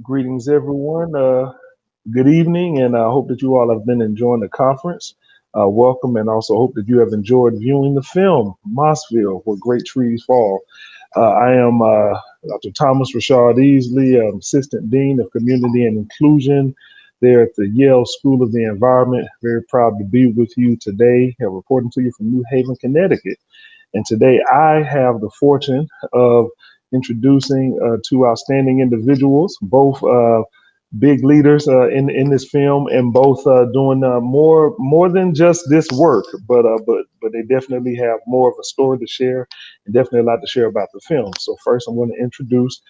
Greetings, everyone. Good evening, and I hope that you all have been enjoying the conference. Welcome, and also hope that you have enjoyed viewing the film Mossville, Where Great Trees Fall. I am Dr. Thomas Rashad Easley, Assistant Dean of Community and Inclusion there at the Yale School of the Environment. Very proud to be with you today, reporting to you from New Haven, Connecticut. And today I have the fortune of introducing two outstanding individuals, both big leaders in this film, and both doing more than just this work, but they definitely have more of a story to share, and definitely a lot to share about the film. So first, I'm going to introduce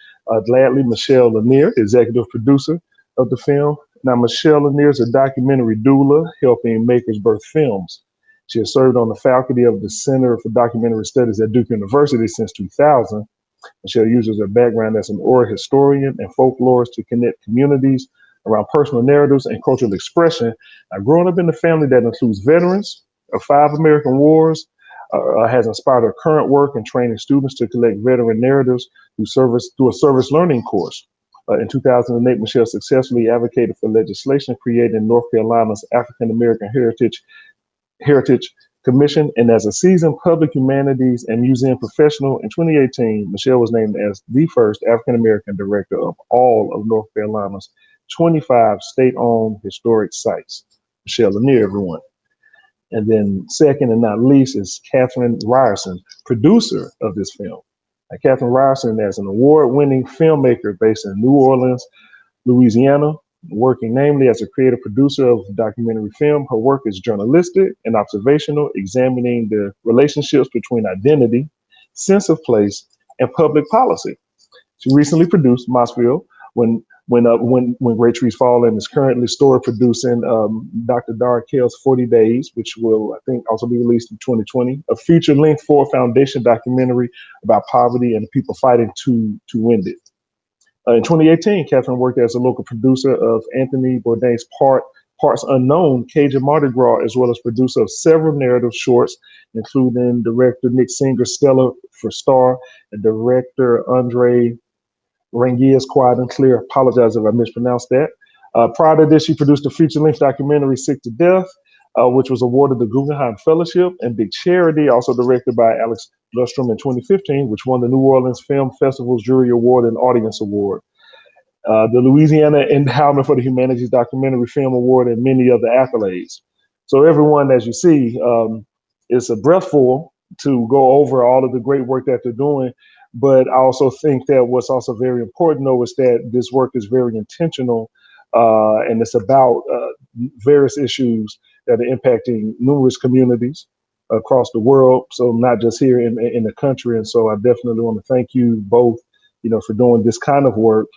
gladly Michelle Lanier, executive producer of the film. Now, Michelle Lanier is a documentary doula helping makers birth films. She has served on the faculty of the Center for Documentary Studies at Duke University since 2000. Michelle uses her background as an oral historian and folklorist to connect communities around personal narratives and cultural expression. Now, growing up in a family that includes veterans of 5 American wars has inspired her current work in training students to collect veteran narratives through a service learning course. In 2008, Michelle successfully advocated for legislation creating North Carolina's African American Heritage Commission, and as a seasoned public humanities and museum professional in 2018, Michelle was named as the first African American director of all of North Carolina's 25 state-owned historic sites. Michelle Lanier, everyone. And then second and not least is Catherine Ryerson, producer of this film. Now, Catherine Ryerson is an award-winning filmmaker based in New Orleans, Louisiana, working namely as a creative producer of documentary film. Her work is journalistic and observational, examining the relationships between identity, sense of place, and public policy. She recently produced Mossville, when Great Trees Fall, and is currently story producing Dr. Dara Kell's 40 Days, which will, I think, also be released in 2020, a feature-length Ford Foundation documentary about poverty and the people fighting to end it. In 2018, Catherine worked as a local producer of Anthony Bourdain's Parts Unknown, Cajun Mardi Gras, as well as producer of several narrative shorts, including director Nick Singer's Stella for Star and director Andre Rangia's Quiet and Clear. Apologize if I mispronounced that. Prior to this, she produced a feature-length documentary, Sick to Death, which was awarded the Guggenheim Fellowship, and Big Charity, also directed by Alex Lustrom in 2015, which won the New Orleans Film Festival's Jury Award and Audience Award, the Louisiana Endowment for the Humanities Documentary Film Award, and many other accolades. So everyone, as you see, it's a breathful to go over all of the great work that they're doing. But I also think that what's also very important, though, is that this work is very intentional, and it's about various issues that are impacting numerous communities across the world. So not just here in the country. And so I definitely want to thank you both, for doing this kind of work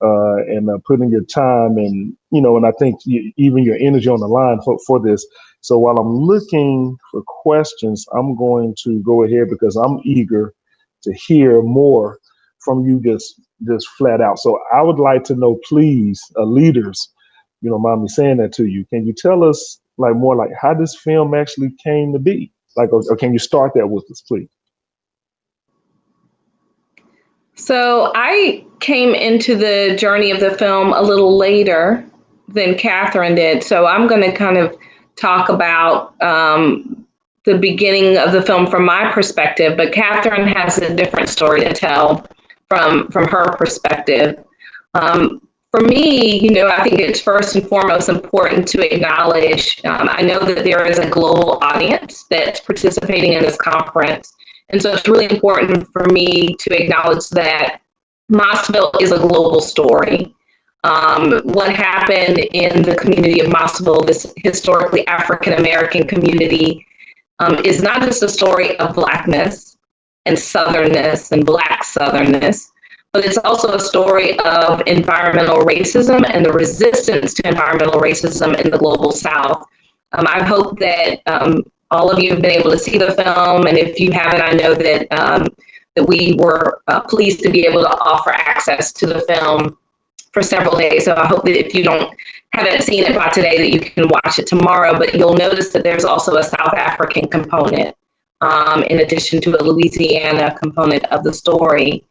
and putting your time and I think even your energy on the line for this. So while I'm looking for questions, I'm going to go ahead because I'm eager to hear more from you just flat out. So I would like to know, please, leaders, mind me saying that to you. Can you tell us more how this film actually came to be? Or can you start that with us, please? So I came into the journey of the film a little later than Catherine did. So I'm going to kind of talk about the beginning of the film from my perspective, but Catherine has a different story to tell from her perspective. For me, I think it's first and foremost important to acknowledge, I know that there is a global audience that's participating in this conference. And so it's really important for me to acknowledge that Mossville is a global story. What happened in the community of Mossville, this historically African-American community, is not just a story of Blackness and Southernness and Black Southernness, but it's also a story of environmental racism and the resistance to environmental racism in the global South. I hope that all of you have been able to see the film, and if you haven't, I know that we were pleased to be able to offer access to the film for several days. So I hope that if you haven't seen it by today, that you can watch it tomorrow. But you'll notice that there's also a South African component, in addition to a Louisiana component of the story.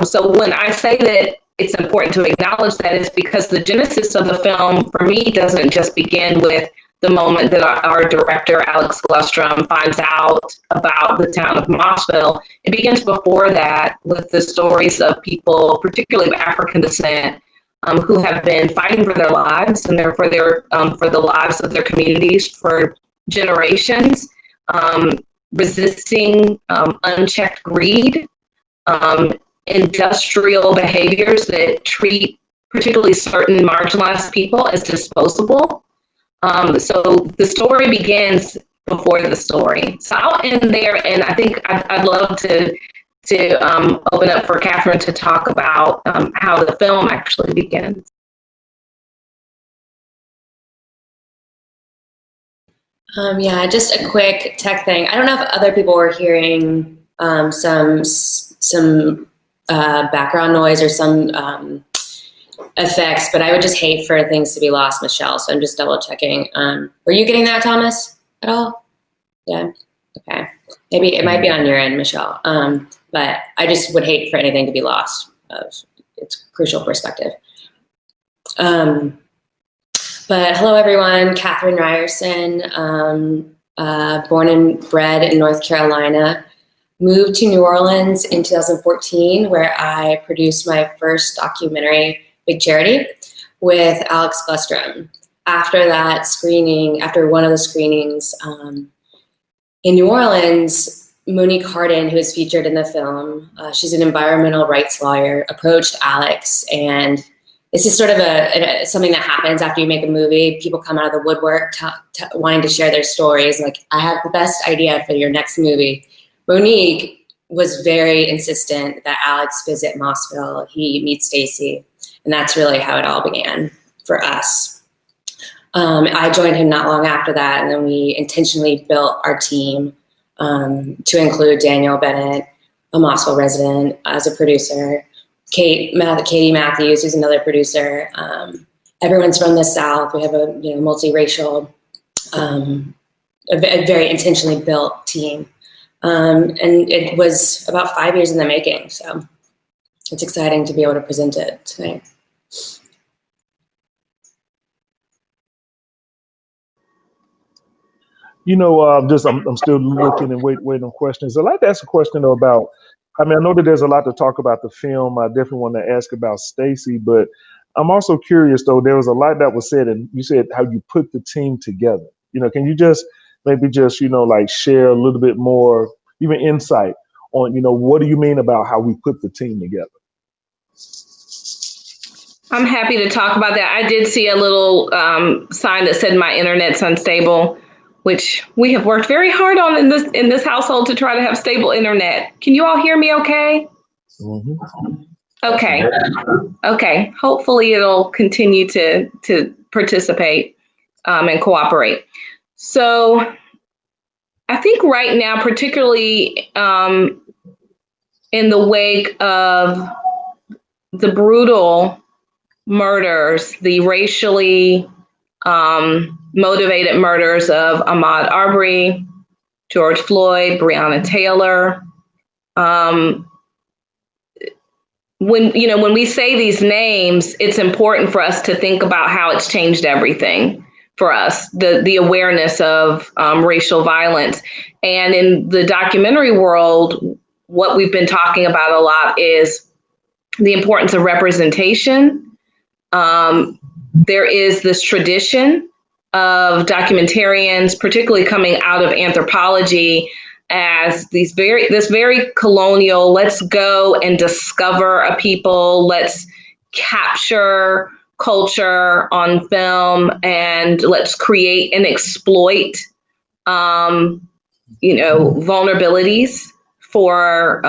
So when I say that it's important to acknowledge that is because the genesis of the film, for me, doesn't just begin with the moment that our director, Alex Glustrom, finds out about the town of Mossville. It begins before that with the stories of people, particularly of African descent, who have been fighting for their lives and for the lives of their communities for generations, resisting unchecked greed, industrial behaviors that treat particularly certain marginalized people as disposable. So the story begins before the story. So I'll end there, and I think I'd love to open up for Catherine to talk about how the film actually begins. Yeah, just a quick tech thing. I don't know if other people were hearing some background noise or some effects, but I would just hate for things to be lost, Michelle. So I'm just double checking. Were you getting that, Thomas, at all? Yeah. Okay. Maybe it might be on your end, Michelle. But I just would hate for anything to be lost. It's crucial perspective. But hello, everyone. Catherine Ryerson, born and bred in North Carolina, moved to New Orleans in 2014, where I produced my first documentary, Big Charity, with Alex Glustrom. After that screening, after one of the screenings in New Orleans, Monique Harden, who is featured in the film, she's an environmental rights lawyer, approached Alex, and this is sort of something that happens after you make a movie. People come out of the woodwork wanting to share their stories. Like, I have the best idea for your next movie. Monique was very insistent that Alex visit Mossville. He meets Stacy, and that's really how it all began for us. I joined him not long after that, and then we intentionally built our team to include Daniel Bennett, a Mossville resident, as a producer, Katie Matthews, who's another producer. Everyone's from the South. We have a multiracial, a very intentionally built team. And it was about 5 years in the making, so it's exciting to be able to present it tonight. I'm still looking and waiting on questions. I'd like to ask a question though about, I know that there's a lot to talk about the film. I definitely want to ask about Stacy, but I'm also curious though, there was a lot that was said, and you said how you put the team together. Can you just share a little bit more, even insight on, what do you mean about how we put the team together? I'm happy to talk about that. I did see a little sign that said my internet's unstable, which we have worked very hard on in this household to try to have stable internet. Can you all hear me okay? Mm-hmm. Okay. Hopefully it'll continue to participate and cooperate. So I think right now, particularly in the wake of the brutal murders, the racially motivated murders of Ahmaud Arbery, George Floyd, Breonna Taylor. When we say these names, it's important for us to think about how it's changed everything for us, the awareness of racial violence. And in the documentary world, what we've been talking about a lot is the importance of representation. There is this tradition of documentarians, particularly coming out of anthropology, as this very colonial, let's go and discover a people, let's capture culture on film, and let's create and exploit vulnerabilities for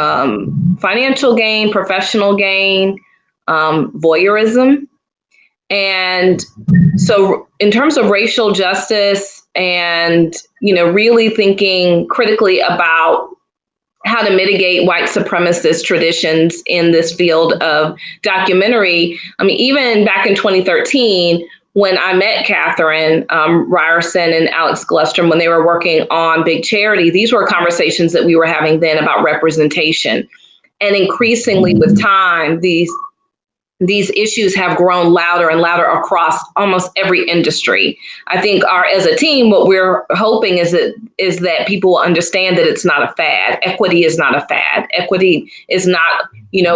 financial gain, professional gain, voyeurism. And so in terms of racial justice and, really thinking critically about how to mitigate white supremacist traditions in this field of documentary. Even back in 2013, when I met Catherine Ryerson and Alex Glustrom, when they were working on Big Charity, these were conversations that we were having then about representation. And increasingly with time, these these issues have grown louder and louder across almost every industry. I think as a team, what we're hoping is that people will understand that it's not a fad. Equity is not a fad. Equity is not,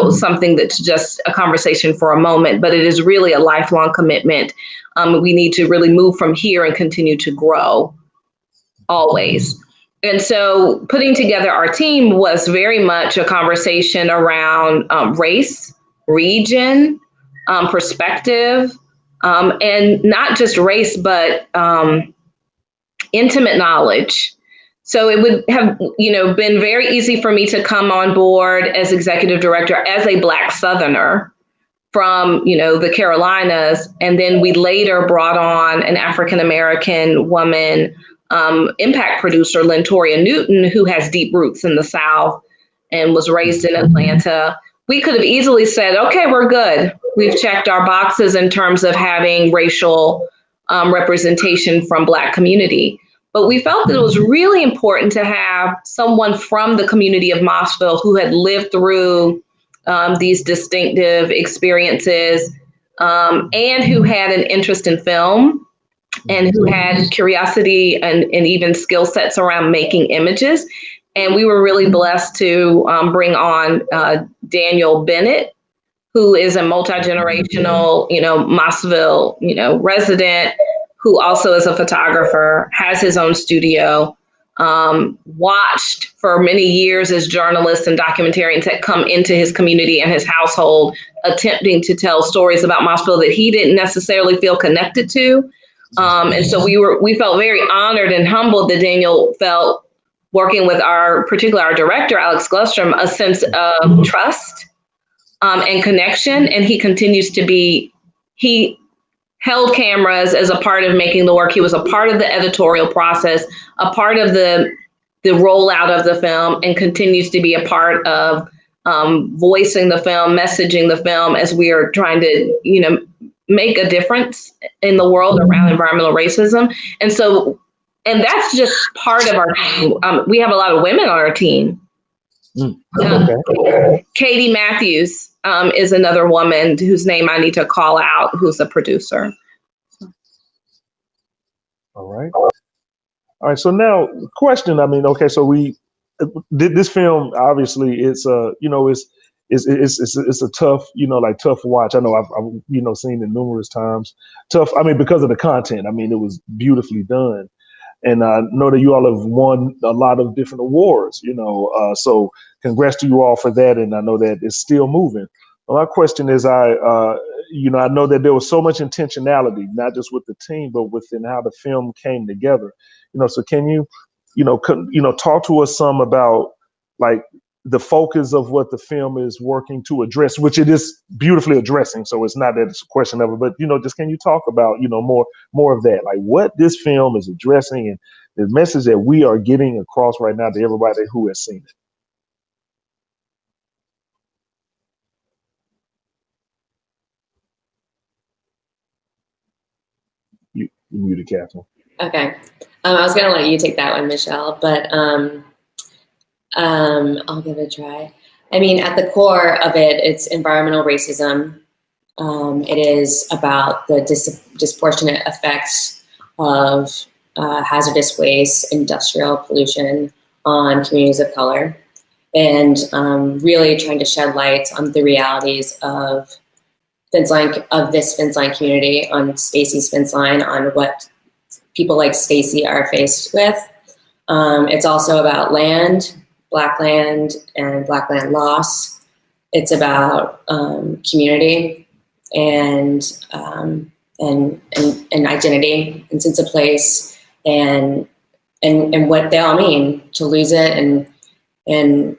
something that's just a conversation for a moment, but it is really a lifelong commitment. We need to really move from here and continue to grow always. And so putting together our team was very much a conversation around race, region, perspective, and not just race, but intimate knowledge. So it would have, been very easy for me to come on board as executive director as a Black Southerner from, the Carolinas. And then we later brought on an African-American woman, impact producer, Lentoria Newton, who has deep roots in the South and was raised in Atlanta. We could have easily said, okay, we're good. We've checked our boxes in terms of having racial representation from Black community. But we felt that it was really important to have someone from the community of Mossville who had lived through these distinctive experiences and who had an interest in film and who had curiosity and even skill sets around making images. And we were really blessed to bring on Daniel Bennett, who is a multi-generational, Mossville, resident, who also is a photographer, has his own studio, watched for many years as journalists and documentarians that come into his community and his household, attempting to tell stories about Mossville that he didn't necessarily feel connected to. And so we felt very honored and humbled that Daniel felt, working with our director, Alex Glustrom, a sense of trust and connection. And he continues to be, he held cameras as a part of making the work. He was a part of the editorial process, a part of the rollout of the film, and continues to be a part of voicing the film, messaging the film as we are trying to, make a difference in the world around environmental racism. And that's just part of our team. We have a lot of women on our team. Okay. Katie Matthews is another woman whose name I need to call out, who's a producer. All right. So now, question. So we did this film. Obviously, it's it's a tough, tough watch. I know I've seen it numerous times. Tough. Because of the content. It was beautifully done. And I know that you all have won a lot of different awards, so congrats to you all for that. And I know that it's still moving. My question is, I know that there was so much intentionality, not just with the team, but within how the film came together. So can you, talk to us some about like the focus of what the film is working to address, which it is beautifully addressing. So it's not that it's a question of it, but, just can you talk about, more of that, like what this film is addressing and the message that we are getting across right now to everybody who has seen it? You muted, Catherine. Okay. I was going to let you take that one, Michelle, but I'll give it a try. At the core of it, it's environmental racism. It is about the disproportionate effects of hazardous waste, industrial pollution on communities of color, and really trying to shed light on the realities of this fence line community, on Stacy's fence line, on what people like Stacy are faced with. It's also about land, Black land, and Black land loss. It's about community and identity and sense of place and what they all mean to lose it and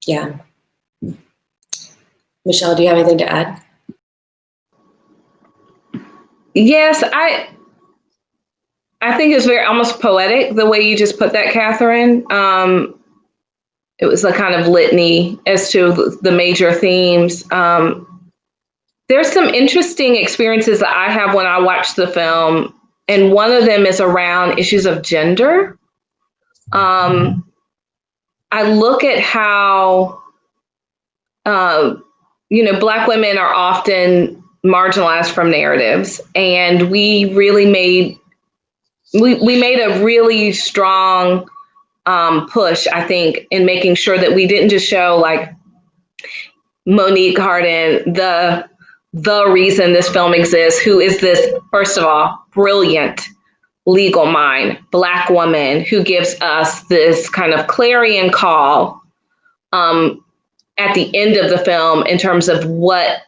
yeah. Michelle, do you have anything to add? Yes, I think it's very almost poetic the way you just put that, Catherine. It was a kind of litany as to the major themes. There's some interesting experiences that I have when I watch the film, and one of them is around issues of gender. I look at how Black women are often marginalized from narratives, and we made a really strong push, I think, in making sure that we didn't just show like Monique Hardin, the reason this film exists, who is this, first of all, brilliant legal mind, Black woman who gives us this kind of clarion call at the end of the film in terms of what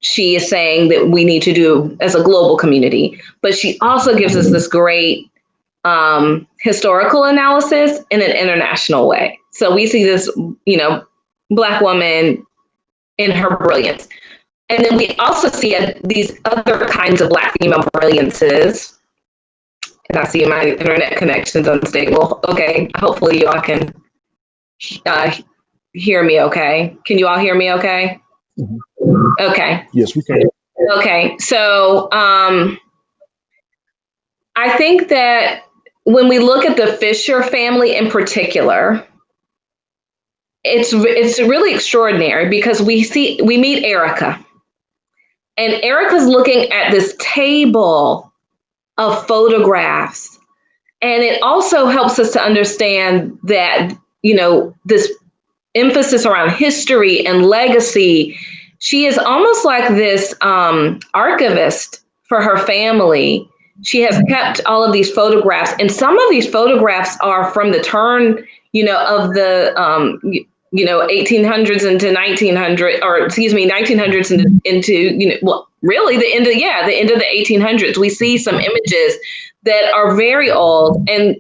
she is saying that we need to do as a global community. But she also gives us this great historical analysis in an international way. So we see this, Black woman in her brilliance. And then we also see these other kinds of Black female brilliances. And I see my internet connection's unstable. Okay, hopefully y'all can hear me okay. Can you all hear me okay? Mm-hmm. Okay. Yes, we can. Okay, so I think that when we look at the Fisher family in particular, it's really extraordinary because we meet Erica, and Erica's looking at this table of photographs, and it also helps us to understand that this emphasis around history and legacy. She is almost like this archivist for her family. She has kept all of these photographs, and some of these photographs are from the turn, of the 1800s into 1900, or excuse me, 1900s into really the end of the 1800s. We see some images that are very old, and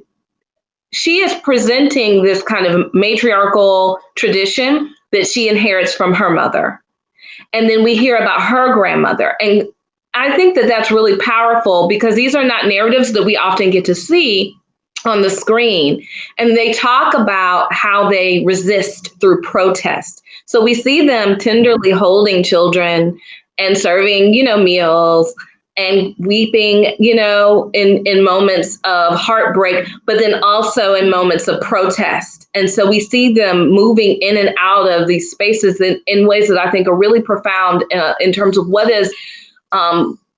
she is presenting this kind of matriarchal tradition that she inherits from her mother. And then we hear about her grandmother. And I think that that's really powerful because these are not narratives that we often get to see on the screen. And they talk about how they resist through protest. So we see them tenderly holding children and serving, meals and weeping, in moments of heartbreak, but then also in moments of protest. And so we see them moving in and out of these spaces in ways that I think are really profound in terms of what is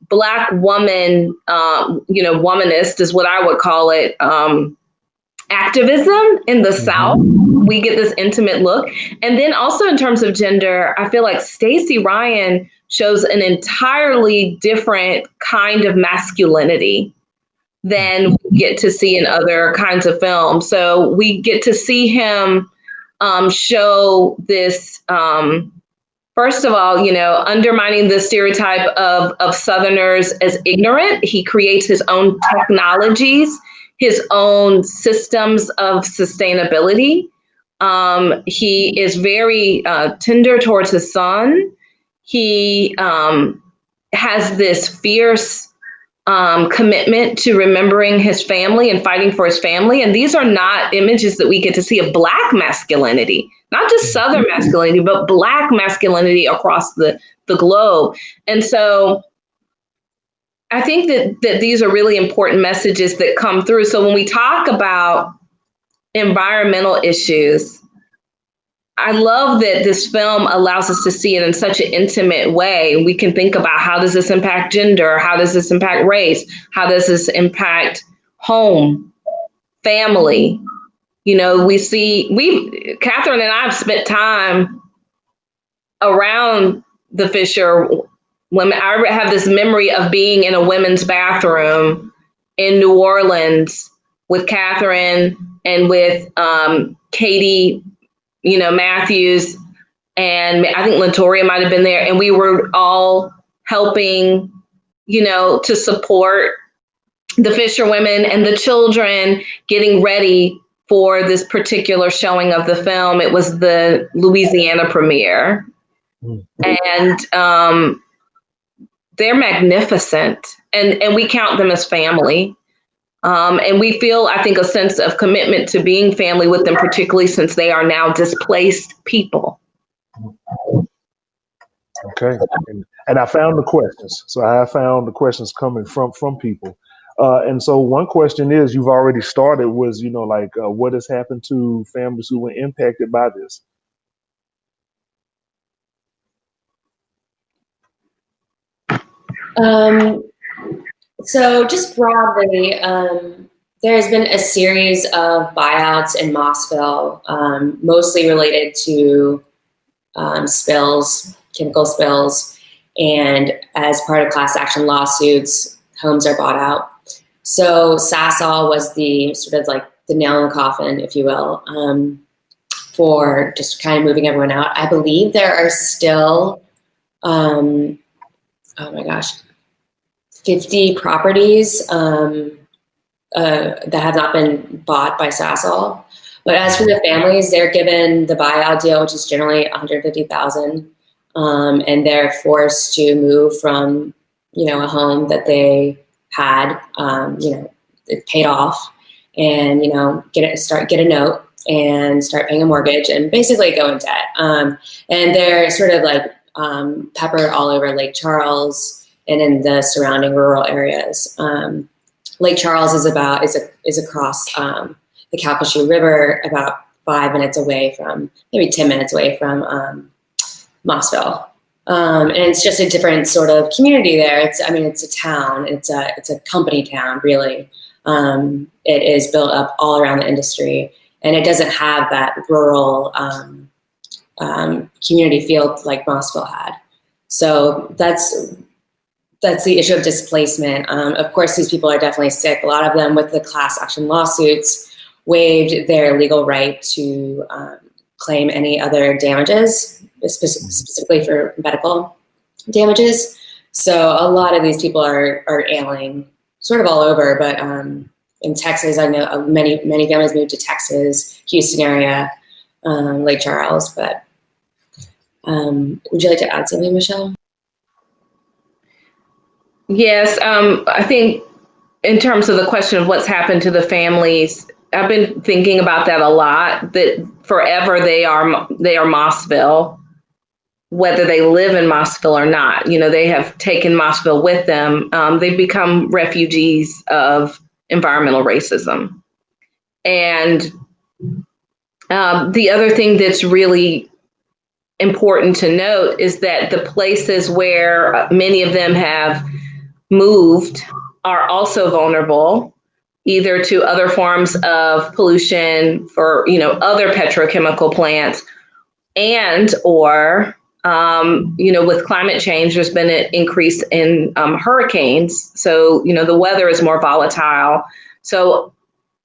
Black woman, womanist is what I would call it, activism in the South. We get this intimate look. And then also in terms of gender, I feel like Stacey Ryan shows an entirely different kind of masculinity than we get to see in other kinds of films. So we get to see him show this, first of all, undermining the stereotype of Southerners as ignorant. He creates his own technologies, his own systems of sustainability. He is very tender towards his son. He has this fierce commitment to remembering his family and fighting for his family. And these are not images that we get to see of Black masculinity, not just Southern masculinity, but Black masculinity across the globe. And so I think that these are really important messages that come through. So when we talk about environmental issues, I love that this film allows us to see it in such an intimate way. We can think about, how does this impact gender? How does this impact race? How does this impact home, family? Catherine and I have spent time around the Fisher women. I have this memory of being in a women's bathroom in New Orleans with Catherine and with Katie, Matthews, and I think Latoria might have been there. And we were all helping, to support the Fisher women and the children getting ready for this particular showing of the film. It was the Louisiana premiere. And they're magnificent. And we count them as family. And we feel, I think, a sense of commitment to being family with them, particularly since they are now displaced people. Okay. And I found the questions. So I found the questions coming from people. And so one question is, you've already started, was, what has happened to families who were impacted by this? So just broadly, there's been a series of buyouts in Mossville, mostly related to spills, chemical spills, and as part of class action lawsuits, homes are bought out. So Sasol was the sort of like the nail in the coffin, if you will, for just kind of moving everyone out. I believe there are still, oh my gosh, 50 properties that have not been bought by Sasol. But as for the families, they're given the buyout deal, which is generally $150,000, and they're forced to move from, a home that they had, it paid off, and get a note and start paying a mortgage and basically go in debt. And they're sort of like peppered all over Lake Charles and in the surrounding rural areas. Lake Charles is across the Calcasieu River, about 5 minutes away from, maybe 10 minutes away from Mossville. And it's just a different sort of community there. It's a town. It's a company town, really. It is built up all around the industry, and it doesn't have that rural community feel like Mossville had. So that's the issue of displacement. Of course, these people are definitely sick. A lot of them, with the class action lawsuits, waived their legal right to claim any other damages, specifically for medical damages. So a lot of these people are ailing sort of all over, but in Texas, I know many families moved to Texas, Houston area, Lake Charles. But would you like to add something, Michelle? Yes, I think in terms of the question of what's happened to the families, I've been thinking about that a lot, that forever they are Mossville, whether they live in Mossville or not. They have taken Mossville with them. They've become refugees of environmental racism. And the other thing that's really important to note is that the places where many of them have moved are also vulnerable, either to other forms of pollution for, other petrochemical plants, and or, with climate change, there's been an increase in hurricanes. So, the weather is more volatile. So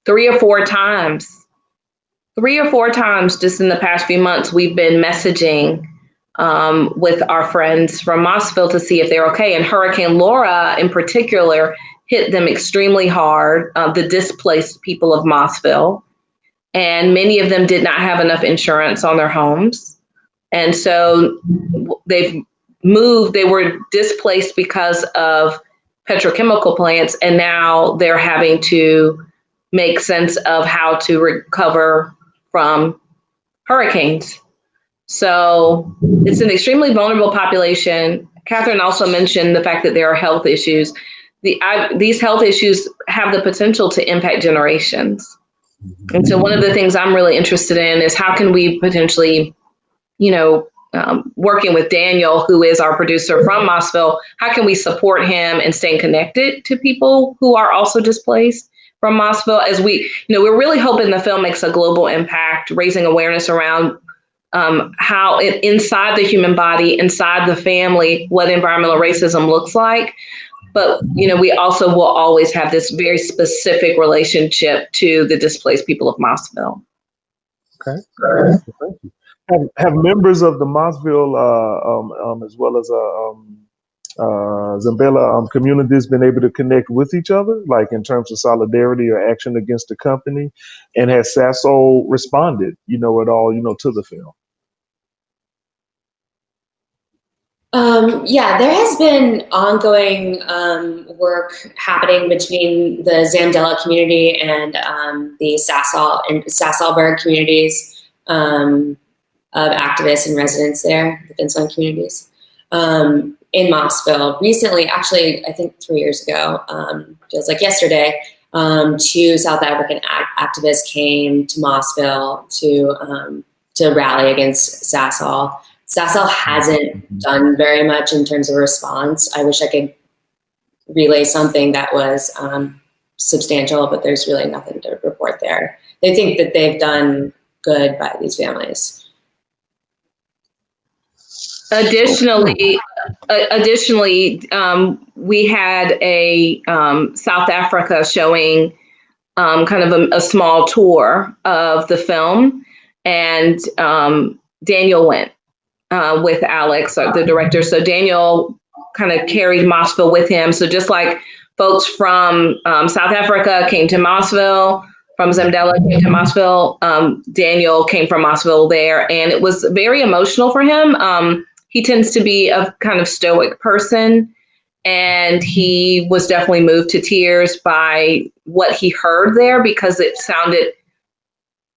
3 or 4 times just in the past few months, we've been messaging with our friends from Mossville to see if they're okay. And Hurricane Laura in particular hit them extremely hard, the displaced people of Mossville. And many of them did not have enough insurance on their homes. And so they were displaced because of petrochemical plants, and now they're having to make sense of how to recover from hurricanes. So it's an extremely vulnerable population. Catherine also mentioned the fact that there are health issues. These health issues have the potential to impact generations. And so one of the things I'm really interested in is how can we potentially, working with Daniel, who is our producer from Mossville, how can we support him and staying connected to people who are also displaced from Mossville? As we're really hoping the film makes a global impact, raising awareness around how inside the human body, inside the family, what environmental racism looks like. But, we also will always have this very specific relationship to the displaced people of Mossville. Okay. Thank you. Have members of the Mossville, as well as Zambela communities been able to connect with each other, like in terms of solidarity or action against the company? And has Sasol responded, at all, to the film? There has been ongoing work happening between the Zambela community and the Sasol and Sasolburg communities of activists and residents there, the Vinceland communities, in Mossville. Recently, actually, I think 3 years ago, feels like yesterday, 2 South African activists came to Mossville to rally against Sasol. Sasol hasn't done very much in terms of response. I wish I could relay something that was substantial, but there's really nothing to report there. They think that they've done good by these families. Additionally, we had a South Africa showing kind of a small tour of the film, and Daniel went with Alex, the director. So Daniel kind of carried Mossville with him. So just like folks from South Africa came to Mossville, from Zamdela came to Mossville, Daniel came from Mossville there, and it was very emotional for him. He tends to be a kind of stoic person, and he was definitely moved to tears by what he heard there, because it sounded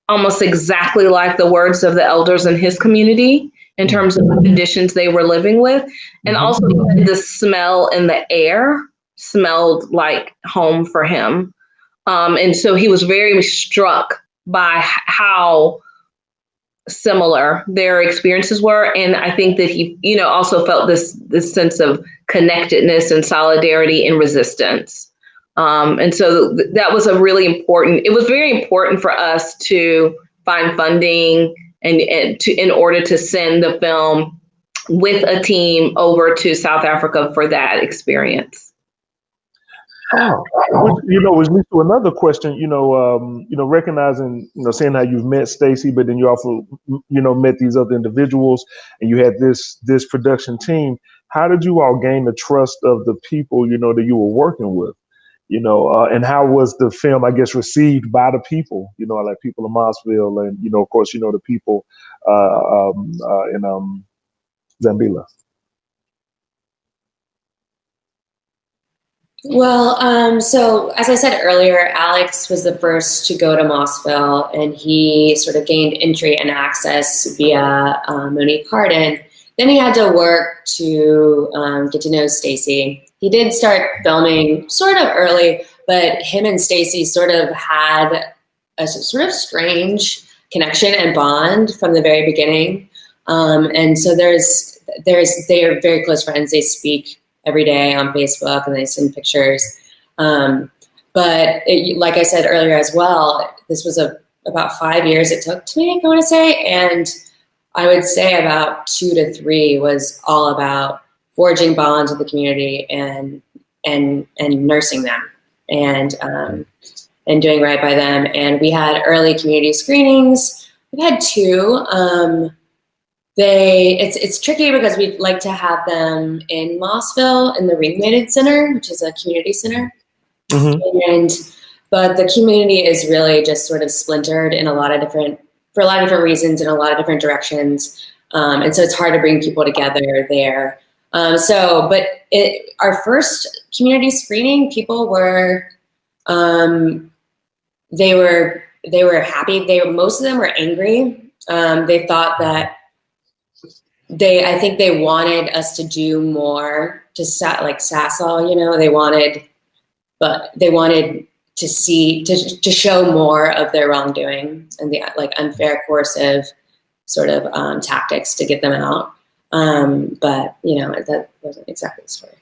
almost exactly like the words of the elders in his community in terms of the conditions they were living with. And also the smell in the air smelled like home for him. And so he was very struck by how similar their experiences were. And I think that he, also felt this sense of connectedness and solidarity and resistance. And so that was it was very important for us to find funding in order to send the film with a team over to South Africa for that experience. Which leads to another question. Recognizing, saying how you've met Stacey, but then you also, met these other individuals, and you had this production team. How did you all gain the trust of the people, that you were working with? And how was the film, I guess, received by the people? Like people in Mossville, and of course, the people in Zamdela. Well, so as I said earlier, Alex was the first to go to Mossville, and he sort of gained entry and access via Monique Hardin. Then he had to work to get to know Stacey. He did start filming sort of early, but him and Stacey sort of had a sort of strange connection and bond from the very beginning. And so they are very close friends. They speak every day on Facebook, and they send pictures. But like I said earlier as well, this was about 5 years it took to make, I want to say. And I would say about 2 to 3 was all about forging bonds with the community and nursing them and doing right by them. And we had early community screenings. We had 2. It's tricky because we'd like to have them in Mossville in the Ringmated Center, which is a community center. But the community is really just sort of splintered in for a lot of different reasons in a lot of different directions. And so it's hard to bring people together there. But our first community screening, people were, they were happy. Most of them were angry. They thought that I think they wanted us to do more to like Sasol, they wanted to show more of their wrongdoing and the like unfair, coercive sort of tactics to get them out. But that wasn't exactly the story.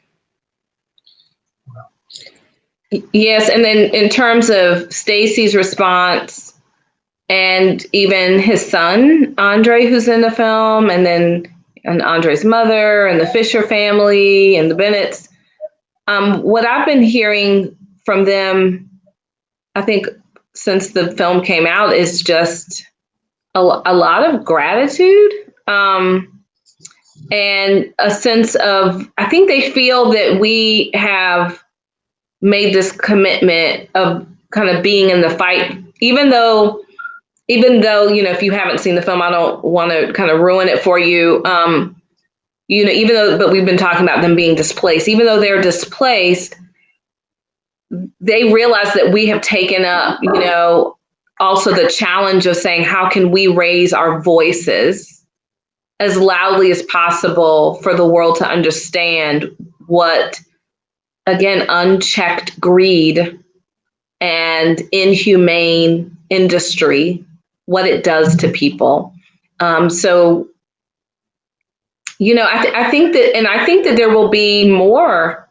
Yes, and then in terms of Stacey's response, and even his son Andre, who's in the film, and Andre's mother and the Fisher family and the Bennetts, what I've been hearing from them, I think since the film came out, is just a lot of gratitude. And a sense of, I think they feel that we have made this commitment of kind of being in the fight, even though, if you haven't seen the film, I don't want to kind of ruin it for you. But we've been talking about them being displaced, even though they're displaced, they realize that we have taken up, also the challenge of saying, how can we raise our voices as loudly as possible for the world to understand what, again, unchecked greed and inhumane industry, what it does to people. I think that there will be more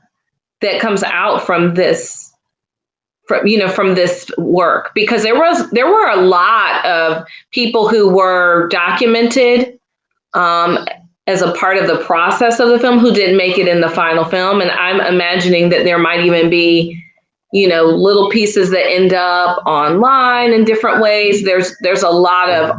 that comes out from this, from this work, because there were a lot of people who were documented as a part of the process of the film who didn't make it in the final film. And I'm imagining that there might even be, little pieces that end up online in different ways. There's a lot of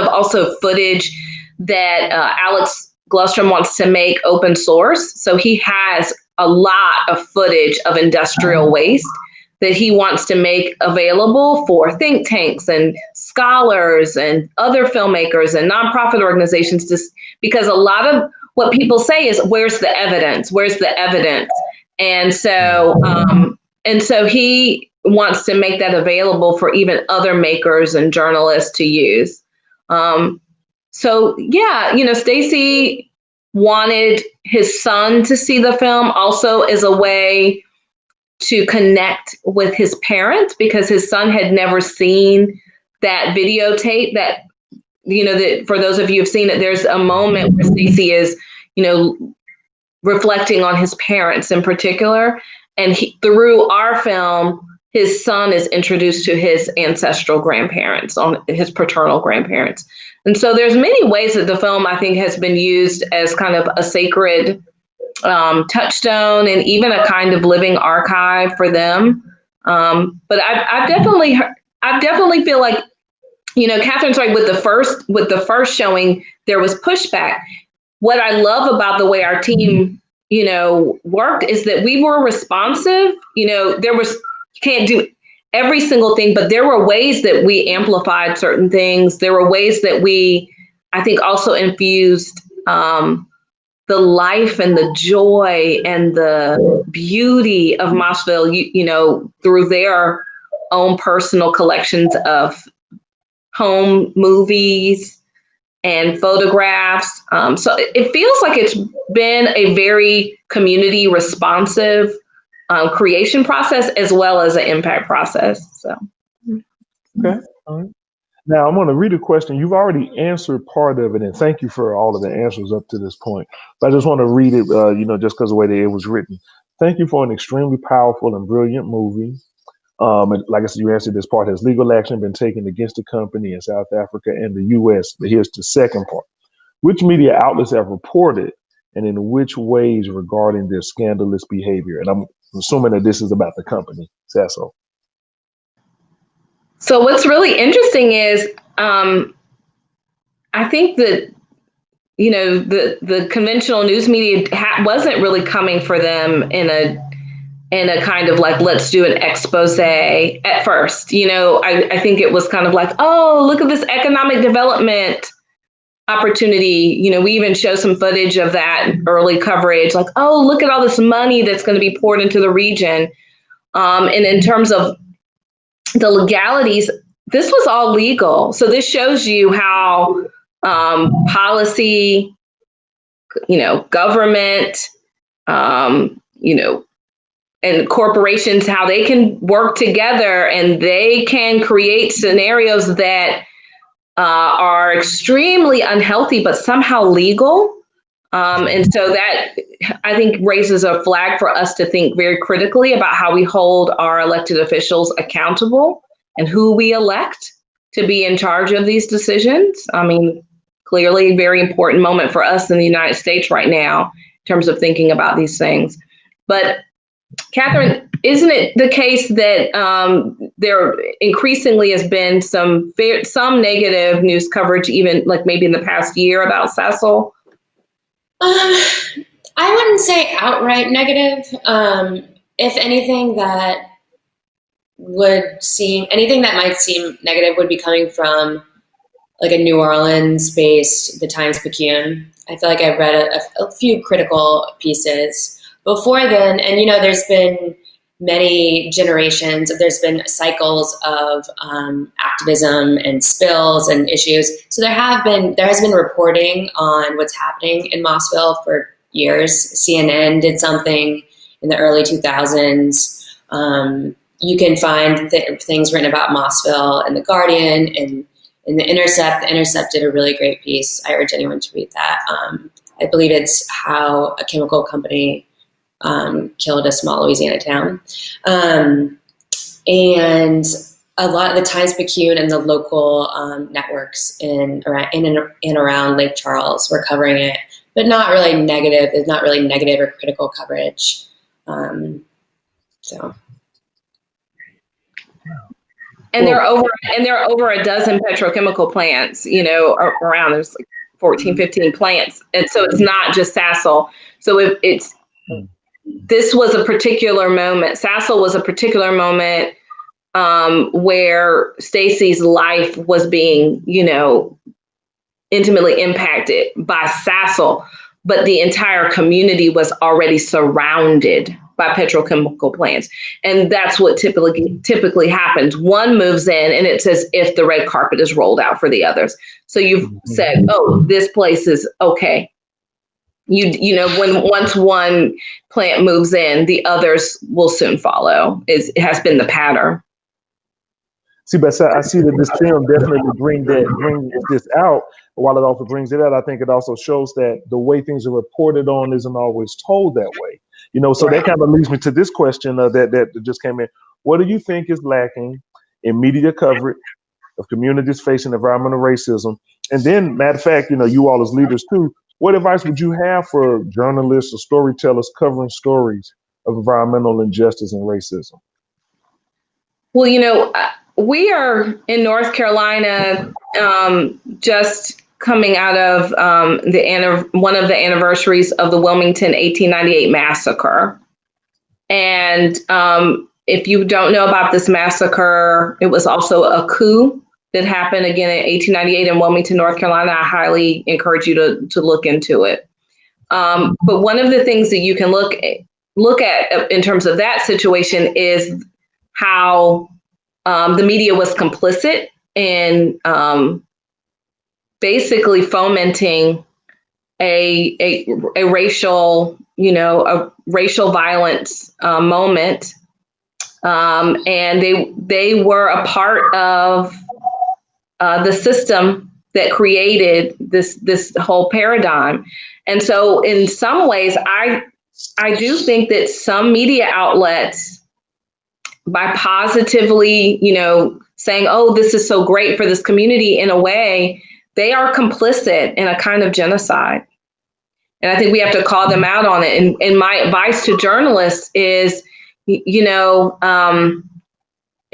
also footage that Alex Glustrom wants to make open source. So he has a lot of footage of industrial waste that he wants to make available for think tanks and scholars and other filmmakers and nonprofit organizations, because a lot of what people say is, where's the evidence? Where's the evidence? And so he wants to make that available for even other makers and journalists to use. Stacy wanted his son to see the film also as a way to connect with his parents, because his son had never seen that videotape that, that for those of you who've seen it, there's a moment where Stacy is, reflecting on his parents in particular. And through our film, his son is introduced to his ancestral grandparents, on his paternal grandparents. And so there's many ways that the film, I think, has been used as kind of a sacred touchstone and even a kind of living archive for them. But I definitely feel like, Catherine's right, with the first showing, there was pushback. What I love about the way our team, worked is that we were responsive. You can't do every single thing, but there were ways that we amplified certain things. There were ways that we, I think, also infused the life and the joy and the beauty of Mossville, through their own personal collections of home movies and photographs. So it feels like it's been a very community responsive creation process as well as an impact process. So. Okay. All right. Now I'm going to read a question. You've already answered part of it, and thank you for all of the answers up to this point. But I just want to read it, just because of the way that it was written. Thank you for an extremely powerful and brilliant movie. And like I said, you answered this part. Has legal action been taken against the company in South Africa and the U.S.? But here's the second part. Which media outlets have reported, and in which ways, regarding their scandalous behavior? And I'm assuming that this is about the company, Sasso. So what's really interesting is, I think that, the conventional news media wasn't really coming for them in a kind of like, let's do an expose at first. I think it was kind of like, oh, look at this economic development opportunity. We even show some footage of that early coverage, like, oh, look at all this money that's going to be poured into the region. And in terms of the legalities, this was all legal. So this shows you how policy, government, and corporations, how they can work together and they can create scenarios that are extremely unhealthy, but somehow legal. And so that, I think, raises a flag for us to think very critically about how we hold our elected officials accountable and who we elect to be in charge of these decisions. I mean, clearly a very important moment for us in the United States right now in terms of thinking about these things. But Catherine, isn't it the case that there increasingly has been some negative news coverage, even like maybe in the past year, about Cecil? I wouldn't say outright negative. If anything that might seem negative would be coming from like a New Orleans-based The Times-Picayune. I feel like I've read a few critical pieces before then, and there's been many generations. There's been cycles of activism and spills and issues. So there has been reporting on what's happening in Mossville for years. CNN did something in the early 2000s. You can find things written about Mossville in The Guardian and in The Intercept. The Intercept did a really great piece. I urge anyone to read that. I believe it's how a chemical company killed a small Louisiana town. And a lot of the Times-Picayune and the local networks in and around Lake Charles were covering it, but not really negative. It's not really negative or critical coverage. So. And there are over a dozen petrochemical plants, around. There's like 14, 15 plants. And so it's not just Sassel. So this was a particular moment. Sassel was a particular moment where Stacy's life was being, intimately impacted by Sassel, but the entire community was already surrounded by petrochemical plants. And that's what typically happens. One moves in and it's as if the red carpet is rolled out for the others. So you've said, oh, this place is okay. Once one plant moves in, the others will soon follow. It has been the pattern. See, but I see that this film definitely brings this out. While it also brings it out, I think it also shows that the way things are reported on isn't always told that way. So that kind of leads me to this question that just came in. What do you think is lacking in media coverage of communities facing environmental racism? And then, matter of fact, you all as leaders too, what advice would you have for journalists or storytellers covering stories of environmental injustice and racism? Well, we are in North Carolina, just coming out of one of the anniversaries of the Wilmington 1898 massacre. And if you don't know about this massacre, it was also a coup that happened again in 1898 in Wilmington, North Carolina. I highly encourage you to look into it. But one of the things that you can look at in terms of that situation is how the media was complicit in basically fomenting a racial violence moment, and they were a part of the system that created this whole paradigm. And so, in some ways, I do think that some media outlets, by positively, saying, "Oh, this is so great for this community," in a way, they are complicit in a kind of genocide. And I think we have to call them out on it. And my advice to journalists is,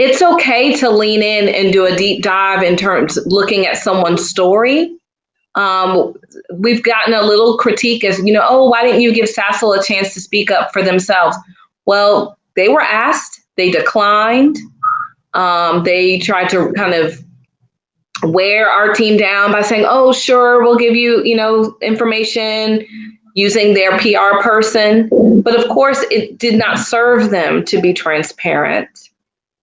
it's okay to lean in and do a deep dive in terms of looking at someone's story. We've gotten a little critique as, oh, why didn't you give Sassel a chance to speak up for themselves? Well, they were asked, they declined. They tried to kind of wear our team down by saying, oh, sure, we'll give you, information, using their PR person. But of course, it did not serve them to be transparent.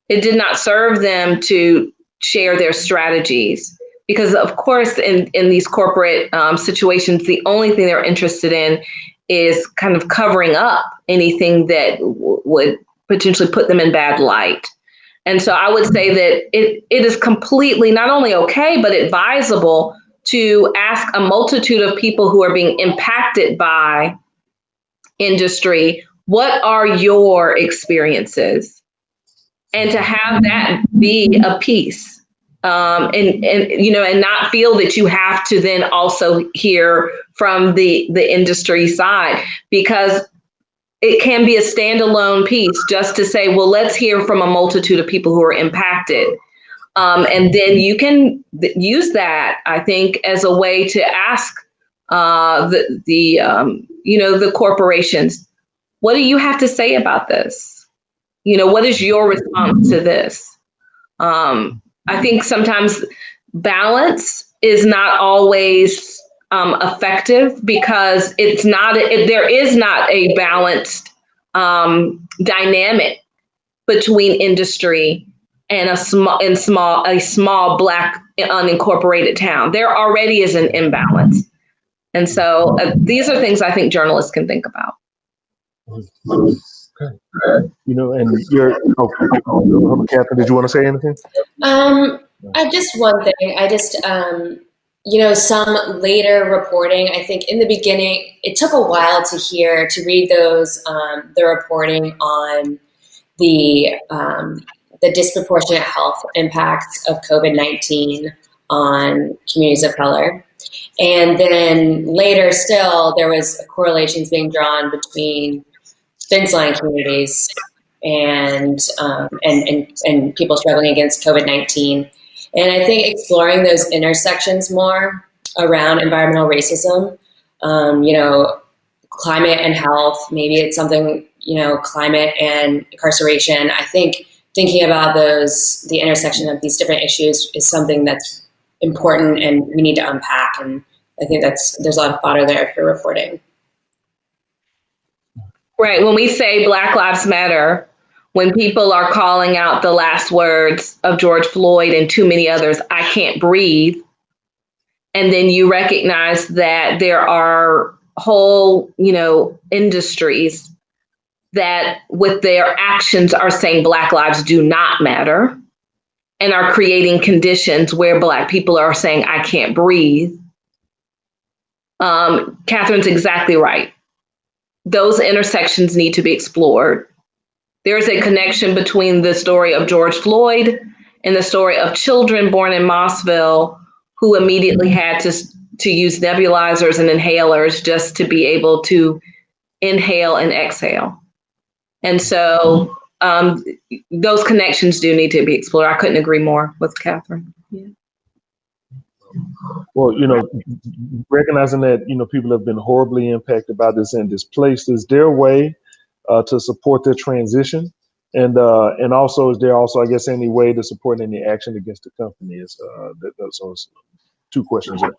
It did not serve them to share their strategies. Because of course, in these corporate situations, the only thing they're interested in is kind of covering up anything that would potentially put them in bad light. And so I would say that it is completely not only okay, but advisable to ask a multitude of people who are being impacted by industry, what are your experiences? And to have that be a piece, and not feel that you have to then also hear from the industry side, because it can be a standalone piece just to say, well, let's hear from a multitude of people who are impacted. And then you can use that, I think, as a way to ask the corporations, what do you have to say about this? What is your response to this? I think sometimes balance is not always effective, because there is not a balanced dynamic between industry and a small Black unincorporated town. There already is an imbalance, and so these are things I think journalists can think about. Okay. And Catherine, did you want to say anything? Just one thing. some later reporting. I think in the beginning, it took a while to read those, the reporting on the disproportionate health impacts of COVID-19 on communities of color. And then later still, there was correlations being drawn between fence line communities and people struggling against COVID-19. And I think exploring those intersections more around environmental racism, climate and health, maybe it's something, climate and incarceration. I think thinking about the intersection of these different issues is something that's important and we need to unpack. And I think there's a lot of fodder there for reporting. Right. When we say Black Lives Matter, when people are calling out the last words of George Floyd and too many others, I can't breathe. And then you recognize that there are whole, industries that with their actions are saying Black lives do not matter and are creating conditions where Black people are saying, I can't breathe. Catherine's exactly right. Those intersections need to be explored. There's a connection between the story of George Floyd and the story of children born in Mossville who immediately had to use nebulizers and inhalers just to be able to inhale and exhale. And so those connections do need to be explored. I couldn't agree more with Catherine. Yeah. Well, recognizing that, people have been horribly impacted by this and displaced, is there a way to support their transition? And also, is there also, I guess, any way to support any action against the company? Those two questions there.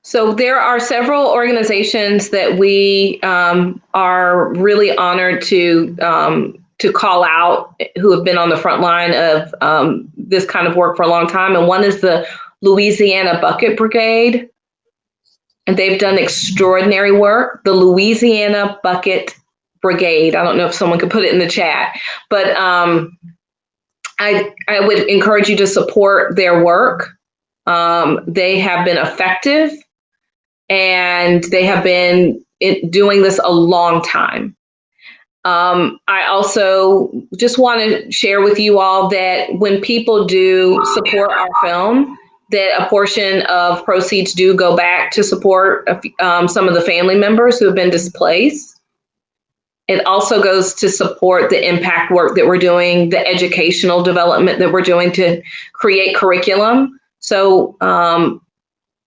So there are several organizations that we are really honored to call out who have been on the front line of this kind of work for a long time. And one is the Louisiana Bucket Brigade. And they've done extraordinary work. The Louisiana Bucket Brigade. I don't know if someone could put it in the chat, but I would encourage you to support their work. They have been effective and they have been doing this a long time. I also just want to share with you all that when people do support our film, that a portion of proceeds do go back to support some of the family members who have been displaced. It also goes to support the impact work that we're doing, the educational development that we're doing to create curriculum. So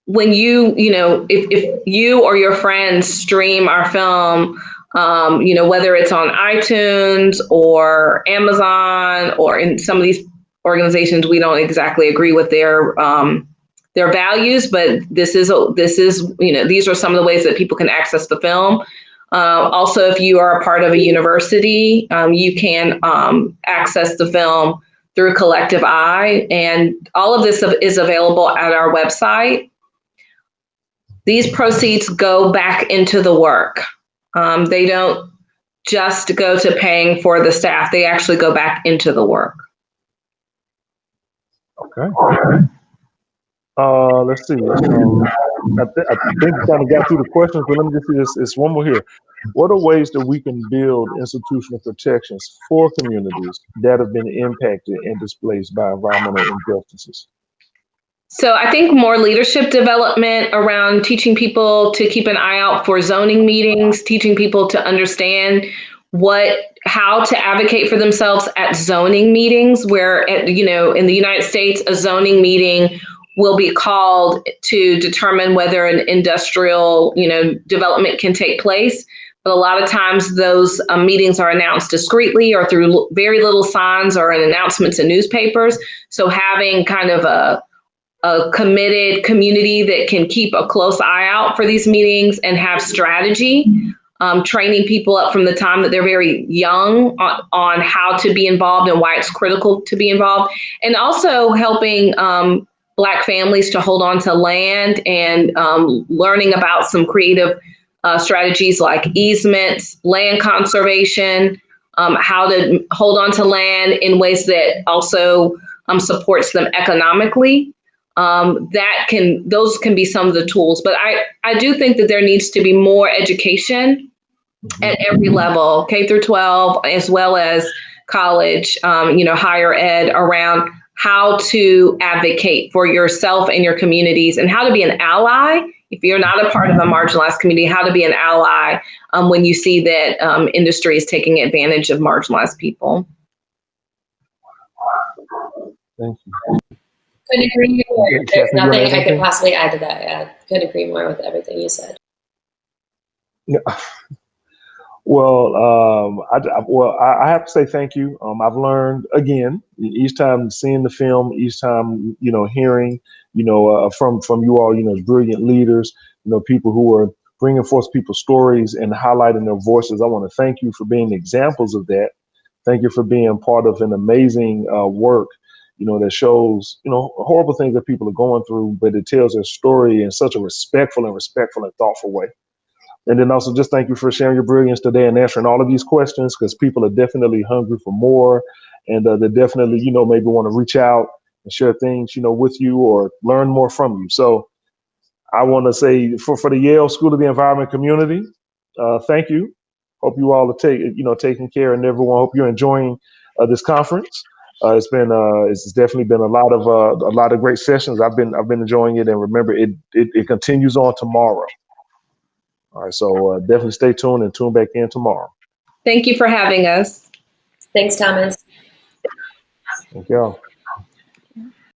when if you or your friends stream our film, whether it's on iTunes or Amazon or in some of these organizations, we don't exactly agree with their values, but this is these are some of the ways that people can access the film. Also, if you are a part of a university, you can access the film through Collective Eye, and all of this is available at our website. These proceeds go back into the work. They don't just go to paying for the staff. They actually go back into the work. Okay. Let's see. I think we kind of got through the questions, but let me just see this. It's one more here. What are ways that we can build institutional protections for communities that have been impacted and displaced by environmental injustices? So I think more leadership development around teaching people to keep an eye out for zoning meetings, teaching people to understand how to advocate for themselves at zoning meetings, where, in the United States, a zoning meeting will be called to determine whether an industrial, development can take place. But a lot of times those meetings are announced discreetly or through very little signs or in announcements in newspapers. So having kind of a committed community that can keep a close eye out for these meetings and have strategy, training people up from the time that they're very young on how to be involved and why it's critical to be involved. And also helping Black families to hold on to land and learning about some creative strategies like easements, land conservation, how to hold on to land in ways that also supports them economically. those can be some of the tools. But I do think that there needs to be more education at every level, K through 12, as well as college, higher ed, around how to advocate for yourself and your communities and how to be an ally. If you're not a part of a marginalized community, how to be an ally when you see that industry is taking advantage of marginalized people. Thank you. Couldn't agree more. There's Kathleen, nothing I could possibly add to that. I couldn't agree more with everything you said. Yeah. Well, I have to say thank you. I've learned again each time seeing the film, each time hearing from you all, as brilliant leaders, people who are bringing forth people's stories and highlighting their voices. I want to thank you for being examples of that. Thank you for being part of an amazing work, that shows horrible things that people are going through, but it tells their story in such a respectful and thoughtful way. And then also just thank you for sharing your brilliance today and answering all of these questions, because people are definitely hungry for more. And they definitely, maybe want to reach out and share things, with you or learn more from you. So I want to say for the Yale School of the Environment community, thank you. Hope you all are taking care, and everyone, hope you're enjoying this conference. It's definitely been a lot of great sessions. I've been enjoying it, and remember, it continues on tomorrow. All right, so definitely stay tuned and tune back in tomorrow. Thank you for having us. Thanks, Thomas. Thank y'all.